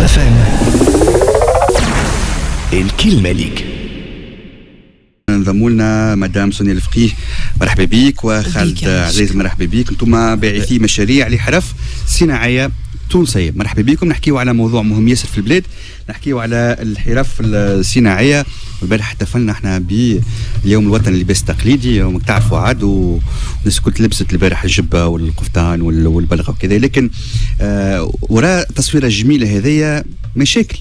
FM. الكلمة ليك. انضموا لنا مدام سونيا الفقيه، مرحبا بك، وخالد عزيز مرحبا بك. انتم باعثي مشاريع لحرف صناعيه تونسيه، مرحبا بكم. نحكيو على موضوع مهم ياسر في البلاد، نحكيو على الحرف الصناعيه. والبارح احتفلنا احنا باليوم الوطني للباس التقليدي، وماك تعرفوا عاد والناس كنت لبست البارح الجبه والقفطان والبلغه وكذا، لكن وراء التصويره الجميله هذيا مشاكل،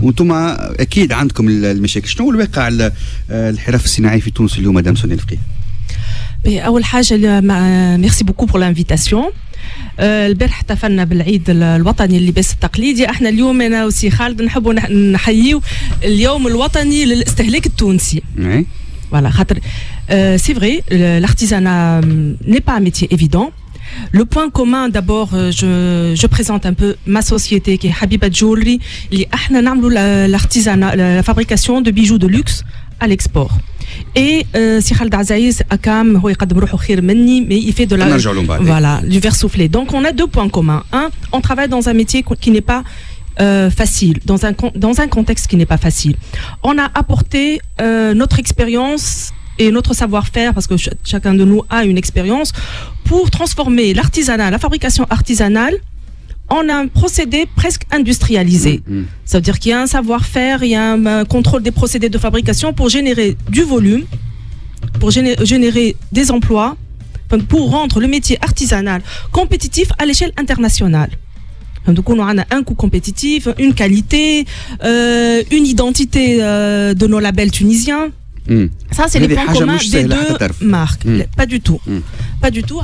وانتم اكيد عندكم المشاكل. شنو الواقع الحرف الصناعي في تونس اليوم مدام سونيا الفقيه؟ اول حاجه ميرسي بوكو بور لانفيتاسيون. البارح احتفلنا بالعيد الوطني للباس التقليدي. احنا اليوم انا وسي خالد نحبوا نحييو اليوم الوطني للاستهلاك التونسي. Voilà, c'est vrai, l'artisanat n'est pas un métier évident. Le point commun, d'abord, je présente un peu ma société qui est Habiba Jewelry. L'artisanat, la fabrication de bijoux de luxe à l'export. Et si Khaled Azaïs Akam, mais il fait de du verre soufflé. Donc on a deux points communs. Un, on travaille dans un métier qui n'est pas facile, dans un contexte qui n'est pas facile. On a apporté notre expérience et notre savoir-faire, parce que chacun de nous a une expérience, pour transformer l'artisanat, la fabrication artisanale, en un procédé presque industrialisé. Ça veut dire qu'il y a un savoir-faire, il y a un contrôle des procédés de fabrication pour générer du volume, pour générer des emplois, pour rendre le métier artisanal compétitif à l'échelle internationale. Donc on a un coût compétitif, une qualité, une identité de nos labels tunisiens. Ça c'est les points communs des deux marques. Pas du tout. Pas du tout.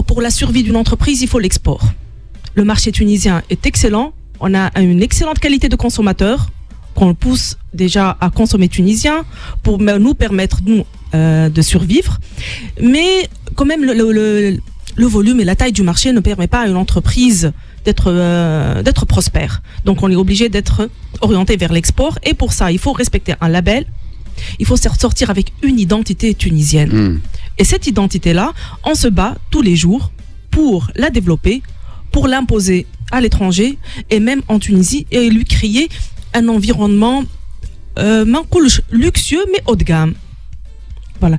Pour la survie d'une entreprise, il faut l'export. Le marché tunisien est excellent. On a une excellente qualité de consommateurs qu'on pousse déjà à consommer tunisien pour nous permettre de survivre. Mais quand même le volume et la taille du marché ne permet pas à une entreprise d'être prospère. Donc on est obligé d'être orienté vers l'export, et pour ça il faut respecter un label, il faut sortir avec une identité tunisienne. Et cette identité-là, on se bat tous les jours pour la développer, pour l'imposer à l'étranger et même en Tunisie, et lui créer un environnement luxueux mais haut de gamme. Voilà.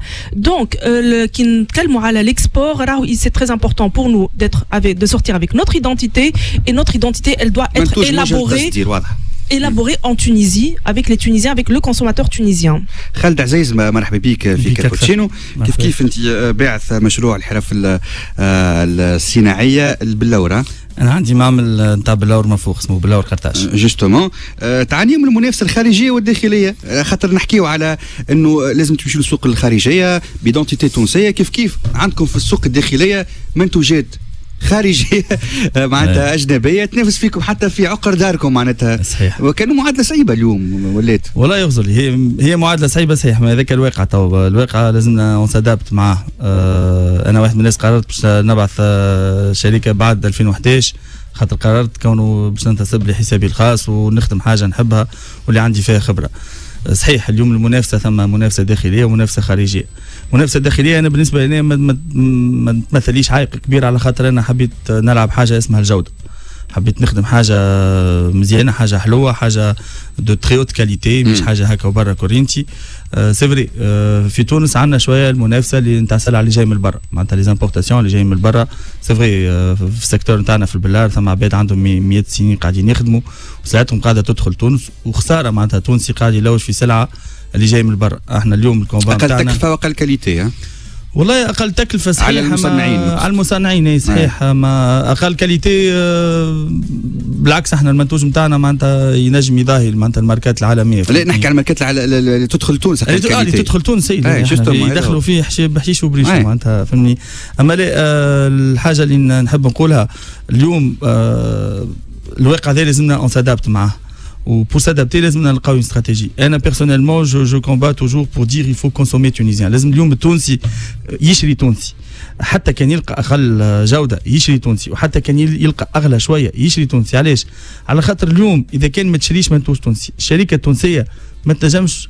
Donc, l'export, c'est très important pour nous de sortir avec notre identité, et notre identité, elle doit être élaborée en Tunisie, avec les Tunisiens, avec le consommateur tunisien. خالد عزيز مرحبا بك في كابوتشينو. كيف انت باعث مشروع الحرف الصناعيه باللورة؟ انا عندي معمل نتاع بلور منفوخ اسمه بلور قرطاج. جوستومون تعاني من المنافسه الخارجيه والداخليه، خاطر نحكيو على انه لازم تمشي للسوق الخارجيه بيدونتيتي تونسيه، كيف عندكم في السوق الداخليه منتوجات خارجيه معناتها اجنبيه تنافس فيكم حتى في عقر داركم معناتها. صحيح. وكانوا معادله صعيبه اليوم ولات. والله يغزل، هي معادله صعيبه صحيح، ما هذاك الواقع. تو الواقع لازمنا نسادابت معاه. انا واحد من الناس قررت باش نبعث شركه بعد 2011، خاطر قررت كونه باش ننتسب لحسابي الخاص ونخدم حاجه نحبها واللي عندي فيها خبره. صحيح اليوم المنافسه ثم منافسه داخليه ومنافسه خارجيه. منافسه داخليه انا بالنسبه لي ما تمثليش عائق كبير، على خاطر انا حبيت نلعب حاجه اسمها الجوده، حبيت نخدم حاجه مزيانه، حاجه حلوه، حاجه دو تري اوت كاليتي، مش حاجه هكا وبرا كورينتي. سي فري في تونس عندنا شويه المنافسه اللي نتاع السلع اللي جاي من برا، معناتها لي زامبورتاسيون اللي جاي من برا. سي فري في السيكتور نتاعنا في البلار ثم عباد عندهم 100 سنين قاعدين يخدموا وسلعتهم قاعده تدخل تونس، وخساره معناتها تونسي قاعد يلوج في سلعه اللي جاي من برا. احنا اليوم الكومبا نتاعنا اقل تكلفه واقل كاليتي. والله اقل تكلفه صحيح على المصنعين، على المصنعين صحيح. ما اقل كاليتي بالعكس، احنا المنتوج نتاعنا معناتها ينجم يضاهي معناتها الماركات العالميه. لا نحكي على الماركات اللي تدخل تونس، اللي تدخل تونس يدخلوا فيه بحشيش وبريش معناتها، فهمني. اما لا الحاجه اللي نحب نقولها اليوم، الواقع هذا لازمنا اون سادابت معاه، وبور s'adapter لازمنا نلقاو اون استراتيجي. انا بيرسونيلمون جو كومبات توجور بور دير يفو كونسومي تونيزيان. لازم اليوم التونسي يشري تونسي، حتى كان يلقى اقل جوده يشري تونسي، وحتى كان يلقى اغلى شويه يشري تونسي. علاش؟ على خاطر اليوم اذا كان ما تشريش منتوج تونسي، الشركه التونسيه ما تنجمش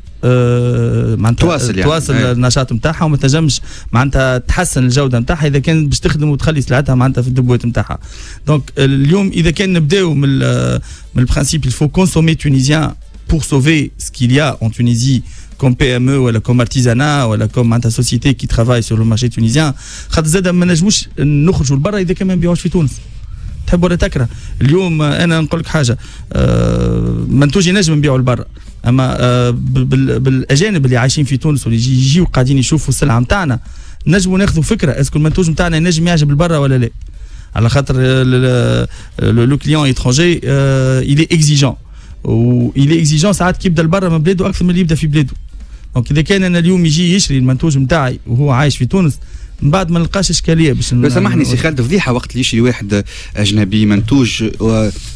معناتها تواصل النشاط نتاعها وما تنجمش معناتها تحسن الجوده نتاعها اذا كان باش تخدم وتخلي سلعتها معناتها في الدبوات نتاعها. دونك اليوم اذا كان نبداو من البرانسيب il faut consommer tunisien pour sauver ce qu'il y a en Tunisie comme PME ولا comme artisanat ولا comme معناتها société qui travaille sur le marché tunisien. خاطر زاد ما نجموش نخرجوا لبرا اذا كان ما نبيعوش في تونس. تحب ولا تكره. اليوم انا نقول لك حاجه منتوج ينجم نبيعوا لبرا اما بالاجانب اللي عايشين في تونس واللي يجيو قاعدين يشوفوا السلعه نتاعنا نجموا ناخذوا فكره اسكو المنتوج نتاعنا ينجم يعجب لبرا ولا لا. على خاطر لو كليون ايترونجي il est exigeant il est exigeant ساعات كي يبدا لبرا من بلاده اكثر من اللي يبدا في بلاده. دونك اذا كان انا اليوم يجي يشري المنتوج نتاعي وهو عايش في تونس من بعد ما نلقاش اشكاليه باش سامحني سي خالد فضيحه وقت اللي يشري واحد اجنبي منتوج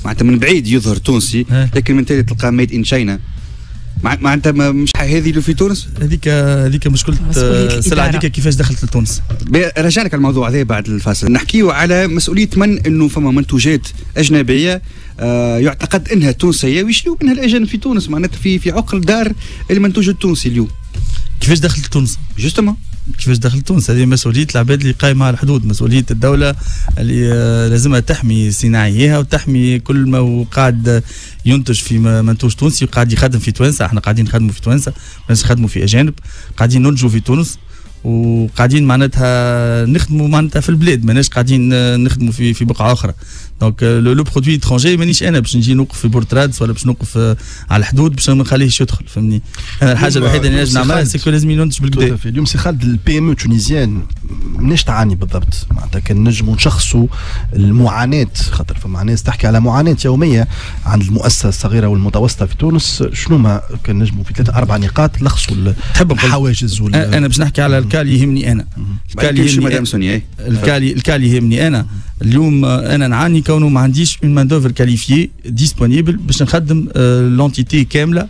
معناتها من بعيد يظهر تونسي لكن من تالي تلقاه ميد ان تشاينا معناتها مش هذه اللي في تونس. هذيك مشكله السلعه هذيك كيفاش دخلت لتونس. رجع لك على الموضوع هذا بعد الفاصل. نحكيو على مسؤوليه من انه فما منتوجات اجنبيه يعتقد انها تونسيه ويشريوا منها الاجانب في تونس معناتها في عقل دار المنتوج التونسي اليوم. كيفاش دخلت لتونس؟ جوستومون كيفاش دخلت تونس هذه مسؤوليه العباد اللي قايمه على الحدود، مسؤوليه الدوله اللي لازمها تحمي صناعيها وتحمي كل ما هو قاعد ينتج في منتوج تونسي وقاعد يخدم في توانسه. احنا قاعدين نخدموا في توانسه، ماناش نخدموا في اجانب، قاعدين ننتجوا في تونس وقاعدين معناتها نخدموا معناتها في البلاد، ماناش قاعدين نخدموا في بقعه اخرى. دونك لو برودوي اترونجي مانيش انا باش نجي نوقف في بورترادس ولا باش نوقف على الحدود باش ما نخليهش يدخل، فهمني. انا الحاجه الوحيده اللي نجم نعملها سيكو لازم ينتج بالكدا. اليوم سي خالد البي ام او تونيزيان مناش تعاني بالضبط، معناتها كان نجموا نشخصوا المعاناه، خاطر فما ناس تحكي على معاناه يوميه عند المؤسسه الصغيره والمتوسطه في تونس. شنو ما كان نجموا في 3-4 نقاط لخصوا الحواجز انا باش نحكي على الكالي يهمني انا. الكالي يهمني انا. اليوم انا نعاني كونه ما عنديش اون مان دوفر كاليفيي ديسپونيبل باش نخدم لونتيتي كامله.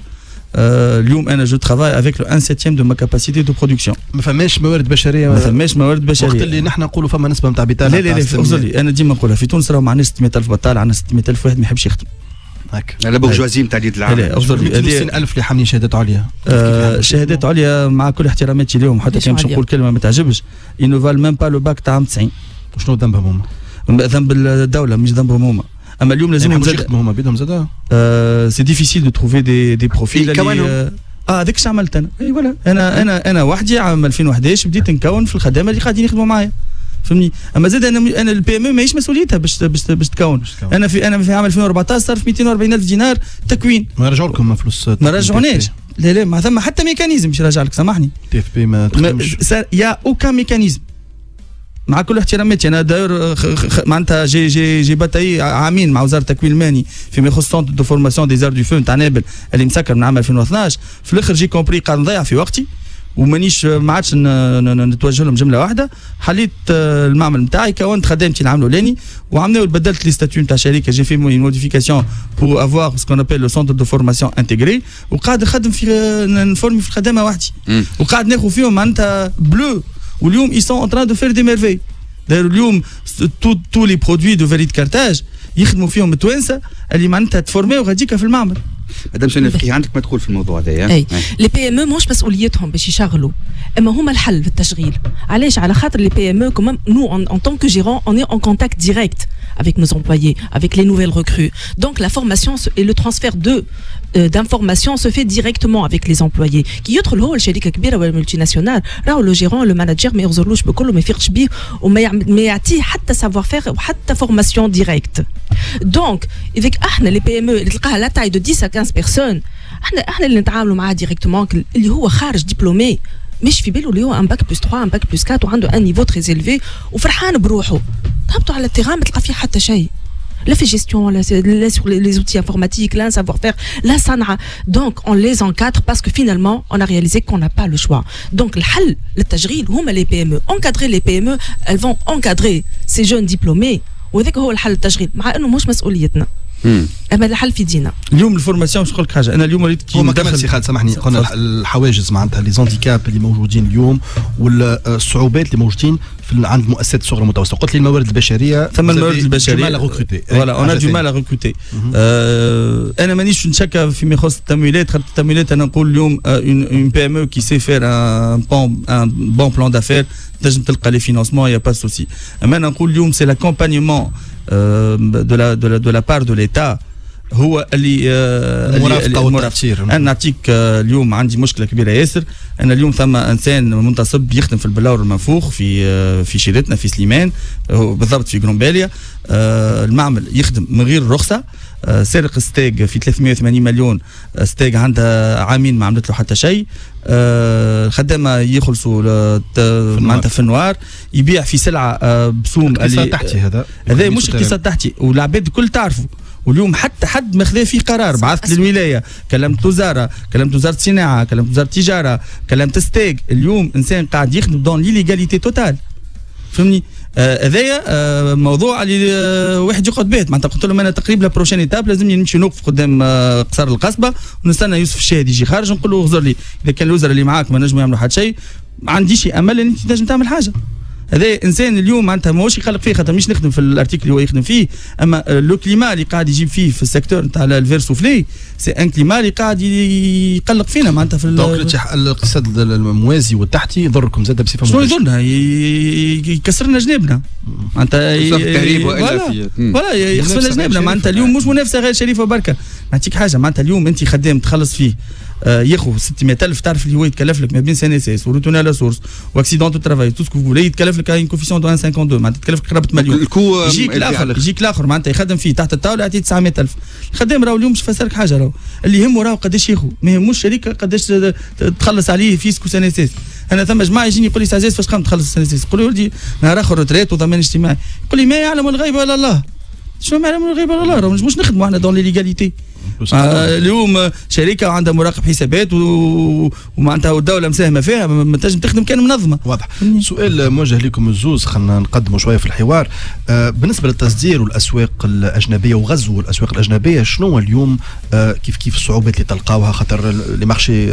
اليوم انا جو ترافاي افيك لو 1/7 دو ما كاباسيتي دو برودكسيون. ما فماش موارد بشريه، وقت اللي نحن نقولوا فما نسبه نتاع بطاله. لا افضلي انا ديما نقولها في تونس راهو ما عندناش 600,000 بطال، عندنا 600,000 واحد ما يحبش يخدم. هكا لا بورجوازي نتاع اليد العام. لا افضل 200,000 اللي حاملين شهادات عليا. شهادات عليا مع كل احتراماتي لهم، حتى كان باش نقول كلمه ما تعجبش، ينوفال ميم با لو باك تاع 90. وشنو ذنبهم هما؟ ذنب الدوله مش ذنبهم هما. اما اليوم لازم هما بيدهم زاد. سي ديفيسيل دو تروفي دي بروفيل اللي هذاك اش عملت انا. اي ولا انا وحدي عام 2011 بديت نكون في الخدامه اللي قاعدين يخدموا معايا، فهمني. اما زاد انا البي ام ماهيش مسؤوليتها باش تكون. انا في عام 2014 صرف 240,000 دينار تكوين. ما رجعوا لكم فلوس؟ ما رجعوناش. لا ما ثم حتى ميكانيزم باش يرجع لك، سامحني. تي اف بي ما تخدمش. يا اوكان ميكانيزم. مع كل احتراماتي انا داير معناتها جي باتاي عامين مع وزاره التكوين المهني فيما يخص سونتر دو فورماسيون دي زار دو فو نتاع نابل اللي مسكر من عام 2012. في الاخر جي كومبري قاعد نضيع في وقتي ومانيش ما عادش نتوجه لهم جمله واحده. حليت المعمل نتاعي، كونت خدامتي العام الاولاني وعملنا بدلت لي ستاتيو نتاع شركه. جي في موديفيكاسيون بور افوار سكون ابيل لو سونتر دو فورماسيون انتيغري، وقاعد نخدم في نفورمي في الخدامه وحدي وقاعد ناخذ فيهم معناتها بلو. واليوم ils sont en train de faire des merveilles. اليوم tous les produits de Valide Carthage يخدموا فيهم التوانسه اللي معناتها تفورميو غاديكا في المعمل. مدام سنة فقيه عندك ما تقول في الموضوع هذا؟ اي لي بي ام او مش مسؤوليتهم باش يشغلوا، اما هما الحل في التشغيل. علاش؟ على خاطر لي بي ام او كمان نو en tant que gérant on est en contact direct avec nos employés, avec les nouvelles recrues. Donc la formation et le transfert d'informations se fait directement avec les employés. كي يدخل هو الشركه كبيره ولا ملتي ناسيونال راهو لو جيرون لو ماناجر ما يغزرلوش بكله، ما يفيقش بيه وما يعطيه حتى سافوار فير وحتى فورماسيون ديريكت. دونك اذا احنا لي بي ام او اللي تلقاها لا تاي دو 10 à 15 بيرسون، احنا اللي نتعاملوا معاه ديريكتومون اللي هو خارج دبلومي مش في باله اللي هو ان باك بلس 3 ان باك بلس 4 وعنده ان نيفو تري إليفي وفرحان بروحه. تهبطوا على التيران ما تلقى فيه حتى شيء، لا في gestion, là sur les outils informatiques, là un savoir-faire, là ça n'a. Donc on les encadre parce que finalement on a réalisé qu'on n'a pas le choix. Donc le حل للتشغيل هما les PME. Encadrer les PME, elles vont encadrer ces jeunes diplômés. وذاك هو الحل للتشغيل، مع انه مش مسؤوليتنا. اما الحل في دينا. اليوم الفورماسيون باش نقول لك حاجه، انا اليوم وليت كي ندخل سي خالد سامحني، قلنا الحواجز معناتها لي زانديكاب اللي موجودين اليوم والصعوبات اللي موجودين عند مؤسسات الصغرى والمتوسطه. قلت لي الموارد البشريه، ثم الموارد البشريه فوالا اون دو مال ا ريكروتي. انا مانيش نشكى فيما يخص التمويلات، خاطر التمويلات انا نقول اليوم اون بي ام او كي سي فير ان بون بلان دافير تنجم تلقى لي فينانسمون، يا با سوسي. اما انا نقول اليوم سي لاكومبانيمون دو لا بار دو ليتا هو اللي والتأثير. انا نعطيك اليوم عندي مشكله كبيره ياسر. انا اليوم ثم انسان منتصب يخدم في البلاور المنفوخ في شيرتنا في سليمان، بالضبط في جرومباليا. المعمل يخدم من غير رخصه، سرق ستيج في 380 مليون ستيج، عندها عامين ما عملت له حتى شيء. الخدامه يخلصوا معناتها في النوار، يبيع في سلعه بسوم اقتصاد تحتي. هذا مش اقتصاد تحتي، والعباد الكل تعرفوا. واليوم حتى حد ما خذا فيه قرار، بعثت للولايه، كلمت وزاره، كلمت وزاره الصناعه، كلمت وزاره التجاره، كلمت ستيج. اليوم انسان قاعد يخدم دون ليليغاليتي توتال، فهمني؟ هذايا موضوع اللي واحد يقعد بيت. معناتها قلت لهم انا تقريبا بروشين ايتاب لازمني نمشي نوقف قدام قصر القصبه ونستنى يوسف الشاهد يجي خارج، نقول له اغزر لي اذا كان الوزراء اللي معاك ما نجموا يعملوا حتى شيء، ما عنديش امل ان انت تنجم تعمل حاجه. هذا انسان اليوم معناتها ماهوش يقلق فيه، خاطر مش نخدم في الارتيكل اللي هو يخدم فيه، اما لو كليما اللي قاعد يجيب فيه في السيكتور نتاع الفير سوفلي سي ان كليما اللي قاعد يقلق فينا معناتها في دونك الاقتصاد الموازي والتحتي يضركم زاد بصفه شنو يضرنا؟ يكسر لنا جنابنا معناتها التهريب ولا يخسر لنا جنابنا. معناتها اليوم مش منافسه غير شريفه بركه. نعطيك حاجه، معناتها اليوم انت خدام تخلص فيه ياخذ 600,000، تعرف اللي هو يتكلف لك ما بين سي ان اس اس وروتون على سورس واكسيدون دو ترافاي تو سكو فولي، يتكلف لك ان كوفيسيون دو 1.52 معناتها تكلف لك قرابه مليون. يجيك الاخر معناتها يخدم فيه تحت الطاوله يعطيه 900,000. الخدام راهو اليوم مش فسرك حاجه، راهو اللي يهمه راهو قداش ياخذ، ما يهموش الشركه قداش تخلص عليه فيسكو سي ان اس اس. انا ثم جماعه يجيني يقول لي سازيز فاش قام تخلص سي ان اس اس، نقول له ولدي نهار اخر روتريت وضمان اجتماعي، يقول لي ما يعلم الغيب الا الله. شنو ما يعلم الغيب الا الله؟ راهو مش نخدموا احنا دون ليغاليتي. اليوم شركه عندها مراقب حسابات ومعناتها الدوله مساهمه فيها، ما تنجم تخدم كان منظمه. واضح. سؤال موجه لكم الزوز، خلينا نقدموا شويه في الحوار. بالنسبه للتصدير والاسواق الاجنبيه وغزو الاسواق الاجنبيه، شنو اليوم كيف الصعوبات اللي تلقاوها؟ خاطر لي مارشي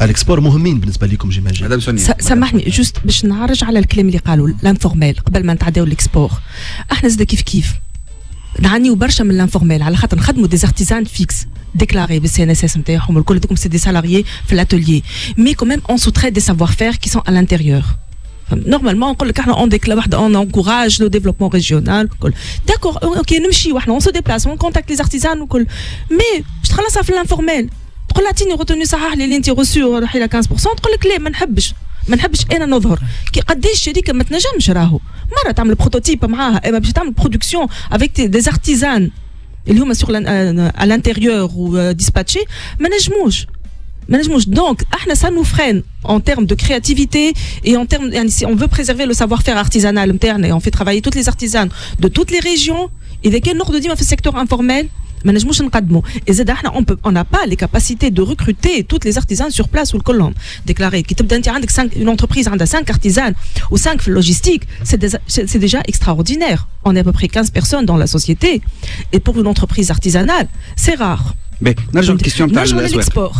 الاكسبور مهمين بالنسبه لكم جيماجين. سامحني جوست باش نعرج على الكلام اللي قالوا لانفورميل قبل ما نتعداو الاكسبور. احنا زاد كيف نعانيو برشا من لانفورميل، على خاطر نخدموا دي ارتيزان فيكس ديكلاري بالسي ان اس اس نتاعهم والكل دوكم سي دي سالاريي في الاتوليي، مي كوميم اون سو تريت دي سافوار فير كي سون ا لانتيريور. نورمالمون نقول لك احنا اون ديكلا واحده اون انكوراج لو ديفلوبمون ريجيونال الكل داكور اوكي، نمشي واحنا اون سو ديبلاس اون كونتاكت لي ارتيزان والكل، مي باش تخلصها في لانفورميل تقول لها اعطيني روتوني صحح لي اللي انت روسيو روحي ل 15%، تقول لك لا ما نحبش انا نظهر. كي قداش الشركه ما تنجمش راهو مره تعمل بروتوتيب معاها، باش تعمل برودكسيون افيك دي ارتيزان اللي هما سور ا لانتيريور و ديسباتشي، ما نجموش. دونك احنا ça nous freine en termes de créativité et en termes يعني si on veut préserver le savoir-faire artisanal نتاعنا et on fait travailler toutes les artisans de toutes les régions. اذا كان ناخذ ديما في السيكتور انفورميل ما نجموش نقدموا. إذا احنا on n'a pas les capacités de recruter toutes les artisans sur place والكلهم déclarés. كي تبدا انت عندك 5 une entreprise عندها 5 artisans ou 5 في logistique, c'est déjà extraordinaire. On est à peu près 15 personnes dans la société et pour une entreprise artisanale, c'est rare. نرجع للكيستيون تاع الاكسبور.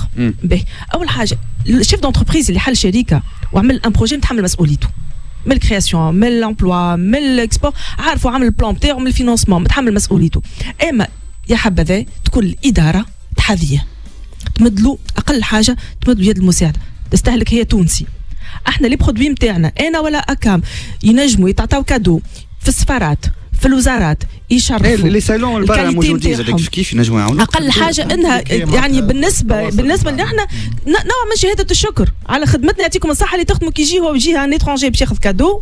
اول حاجه الشيف دونتربريز اللي حل شركه وعمل ان بروجي متحمل مسؤوليته من الكرياسيون من الامبلوا من الاكسبور، عارفوا عامل البلان نتاعو من الفينانسمون متحمل مسؤوليته. اما يا حبذا تكون الاداره تحذيه تمدلو اقل حاجه تمدلو يد المساعده، تستهلك هي تونسي. احنا لي برودوي نتاعنا انا ولا اكام ينجموا يتعطاو كادو في السفارات في الوزارات يشرفوا لي سالون البرا موجودين زاد كيف ينجموا يعاونوا. اقل حاجه انها يعني بالنسبه اللي احنا نوع من شهاده الشكر على خدمتنا، يعطيكم الصحه اللي تخدموا كي يجي هو يجي ان اترونجي باش ياخذ كادو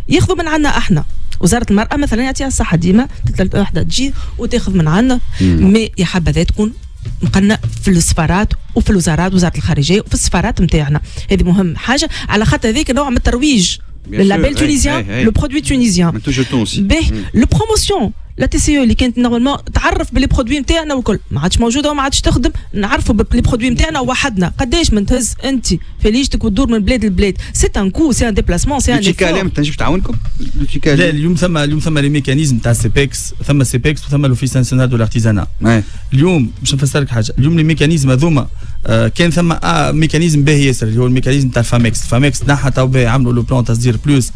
ياخذوا من عندنا احنا. وزاره المراه مثلا يعطيها الصحه ديما وحده تجي وتاخذ من عندنا، مي يا حبذا تكون مقنع في السفارات وفي الوزارات وزاره الخارجيه وفي السفارات نتاعنا. هذه مهم حاجه على خاطر هذيك نوع من الترويج للابيل تونيزيان لو برودوي تونيزيان لو بروموسيون. لا تي سي او اللي كانت نورمالمون تعرف باللي برودوي نتاعنا والكل ما عادش موجوده وما عادش تخدم، نعرفوا باللي برودوي نتاعنا وحدنا. قداش من تهز انت في ليجتك وتدور من بلاد لبلاد، سي ان كو سي ان ديبلاسمون سي ان ايفور. ما تنجمش تعاونكم لا اليوم ثم لي ميكانيزم تاع سيبيكس، ثم سيبيكس وثم لوفيس ناسيونال دو لارتيزانا. اليوم باش نفسر لك حاجه، اليوم لي ميكانيزم هذوما كان ثم ميكانيزم باهي ياسر اللي هو الميكانيزم تاع فامكس نحى تو عملوا لو بلان تصدير بلوس.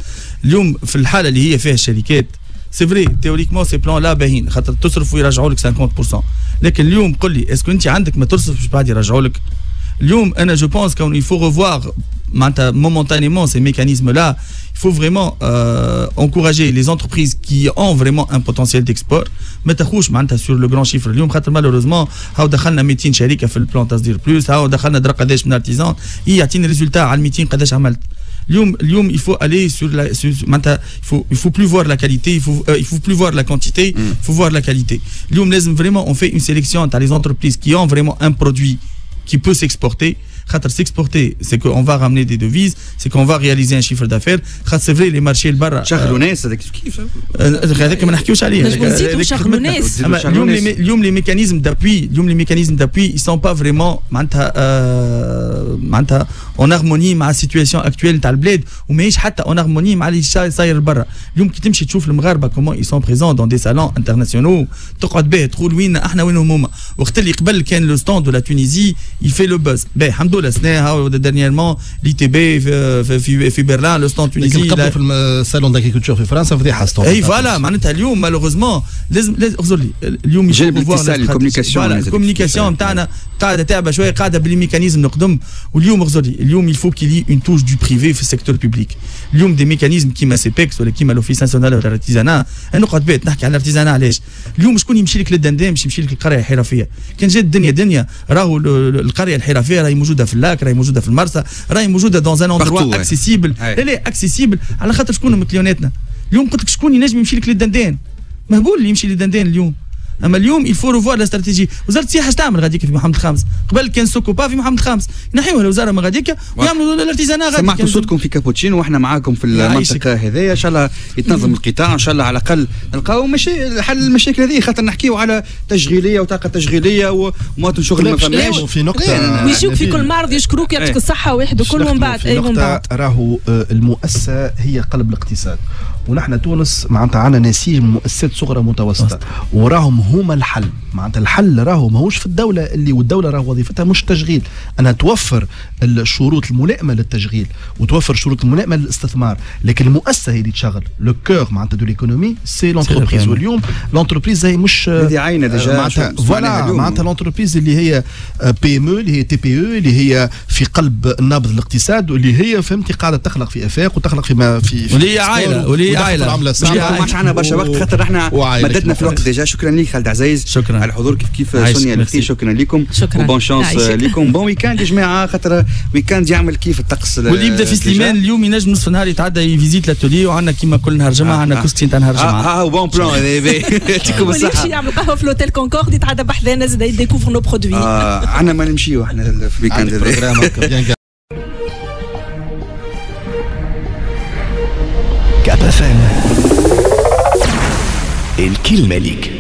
اليوم في الحاله اللي هي فيها الشركات سي فري تيوريكمون سي بلان لا باهين خاطر تصرف ويرجعوا لك 50%، لكن اليوم قل لي اسكو انت عندك ما تصرفش بعد يرجعوا لك؟ اليوم انا جو بونس كون il faut revoir معناتها momentanément ces mécanismes là. Il faut vraiment encourager les entreprises qui ont vraiment un potentiel d'export. ما تاخوش معناتها sur le grand chiffre اليوم خاطر malheureusement هاو دخلنا 200 شركه في البلان تصدير بلوس، هاو دخلنا درا قداش من ارتيزان يعطيني ريزولتا على 200 قداش عملت. اليوم il faut aller sur la معناتها il faut plus voir la qualité, il faut plus voir la quantité, il faut voir la qualité. اليوم لازم vraiment on fait une sélection تاع les entreprises qui ont vraiment un produit qui peut s'exporter. S'exporter, c'est qu'on va ramener des devises, c'est qu'on va réaliser un chiffre d'affaires. C'est vrai, les marchés البرا شغلوا ناس هذاك كيف هذاك ما نحكيوش عليه. اليوم les mécanismes d'appui ils sont pas vraiment معناتها en harmonie مع السيتوياسيون اكطويل تاع البلاد وماهيش حتى en harmonie مع اللي صاير برا. اليوم كي تمشي تشوف المغاربه comment ils sont présents dans des salons internationaux تقعد به تقول وين احنا وين هما. وقت اللي قبل كان لو ستاند دو لا تونيزي il fait le buzz. الحمد لله سناها ديرنييرمون لي تي بي في برلين لو ستاند تونيزي قبل في الصالون داغريكولتور في فرنسا فضيحه ستاند. اي فوالا معناتها اليوم مالوغوزمون لازم اغزر لي اليوم الكوميونيكاسيون نتاعنا قاعده تعبه شويه قاعده بلي ميكانيزم نقدم. واليوم اغزر لي اليوم il faut qu'il y ait une touche du privé في السيكتور بيبليك. اليوم دي ميكانيزم كيما سيبيكس ولا كيما لوفيس ناسيونال ولا الارتيزانا نقعد بيت نحكي على الارتيزانا علاش. اليوم شكون يمشي لك للدندان باش يمشي لك القريه الحرفيه؟ كان جات دنيا راهو القريه الحرفيه راهي موجوده في اللاك، راهي موجوده في المرسى، راهي موجوده دون ان اندروا اكسيسيبل. لا اكسيسيبل على خاطر شكون من كليوناتنا. اليوم قلت لك شكون ينجم يمشي لك للدندان؟ مهبول اللي يمشي للدندان اليوم. اما اليوم il faut revoir la stratégie. وزاره السياحه اش تعمل غاديك في محمد الخامس؟ قبل كان سوكوبا في محمد الخامس ينحيوها الوزاره من غاديك ويعملوا الارتيزانا غاديك. سمعتوا صوتكم في كابوتشينو واحنا معاكم في المنطقه هذيا ان شاء الله يتنظم القطاع ان شاء الله على الاقل نلقاو حل المشاكل هذه خاطر نحكيو على تشغيليه وطاقه تشغيليه ومواطن شغل ما فماش. في نقطه ويجيوك في كل معرض يشكروك يعطيك الصحه واحد وكل من بعد اي من بعد راهو المؤسسه هي قلب الاقتصاد ونحن تونس معناتها عندنا نسيج من مؤسسات صغرى متوسطه وراهم هما الحل. معناتها الحل راهو ماهوش في الدوله والدوله راهو وظيفتها مش تشغيل، انها توفر الشروط الملائمه للتشغيل وتوفر الشروط الملائمه للاستثمار، لكن المؤسسه هي اللي تشغل لو كور معناتها دو ليكونومي سي لونتربريز. واليوم لونتربريز هي مش هذه عينه ديجا معناتها لونتربريز اللي هي بي ام او اللي هي تي بي او اللي هي في قلب النبض الاقتصاد واللي هي فهمتي قاعده تخلق في افاق وتخلق في ولي عائله عائله. ما عادش عندنا برشا وقت خاطر احنا مددنا في الوقت ديجا. شكرا لك خالد عزيز، شكرا على الحضور كيف سونيا الفقيه. شكرا لكم وبون شانس لكم. بون ويكاند يا جماعه خاطر ويكاند يعمل كيف الطقس واللي يبدا في سليمان اليوم ينجم نصف النهار يتعدى يفيزيت لاتولي وعندنا كيما كل نهار جمعه عندنا كوستين تاع نهار جمعه. بون بلان يعطيكم الصحه. يمشي يعمل قهوه في لوتيل كونكورد يتعدى بحذانا زاد يديكوفر نو برودوي. عندنا ما نمشيو احنا في الويكاند هذا. كاب اف ام الكلمة ليك.